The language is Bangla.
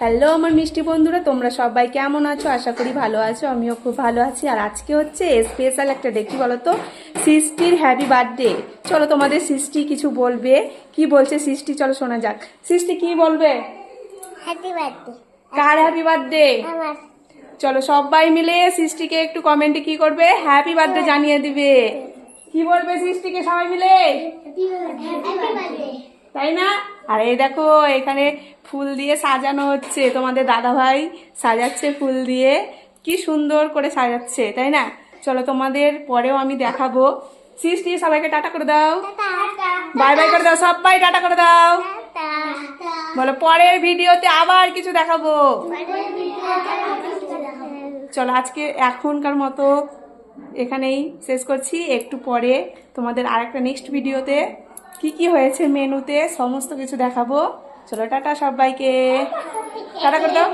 হ্যালো আমার মিষ্টি বন্ধুরা, তোমরা সবাই কেমন আছো? আশা করি ভালো আছো। আমিও খুব ভালো আছি। আর আজকে হচ্ছে স্পেশাল একটা ডে, কি বলো তো, সৃষ্টির হ্যাপি বার্থডে। চলো তোমাদের সৃষ্টি কিছু বলবে। কি বলছে সৃষ্টি, চলো শোনা যাক। সৃষ্টি কি বলবে? Happy birthday. কার হ্যাপি বার্থডে? আমার। চলো সবাই মিলে সৃষ্টিকে একটু কমেন্টে কি করবে, হ্যাপি বার্থডে জানিয়ে দিবে। কি বলবে সৃষ্টিকে সবাই মিলে? Happy birthday. তাই না? আর এই দেখো এখানে ফুল দিয়ে সাজানো হচ্ছে, তোমাদের দাদা ভাই সাজাচ্ছে ফুল দিয়ে, কি সুন্দর করে সাজাচ্ছে, তাই না? চলো তোমাদের পরেও আমি দেখাবো। সৃষ্টি সবাইকে টাটা করে দাও, বাই বাই করে দাও, সবাই টাটা করে দাও। বলো পরের ভিডিওতে আবার কিছু দেখাবো। চলো আজকে এখনকার মতো এখানেই শেষ করছি। একটু পরে তোমাদের আরেকটা নেক্সট ভিডিওতে কি কি হয়েছে মেনুতে সমস্ত কিছু দেখাবো। চলো টাটা সবাইকে, টাটা করে দাও।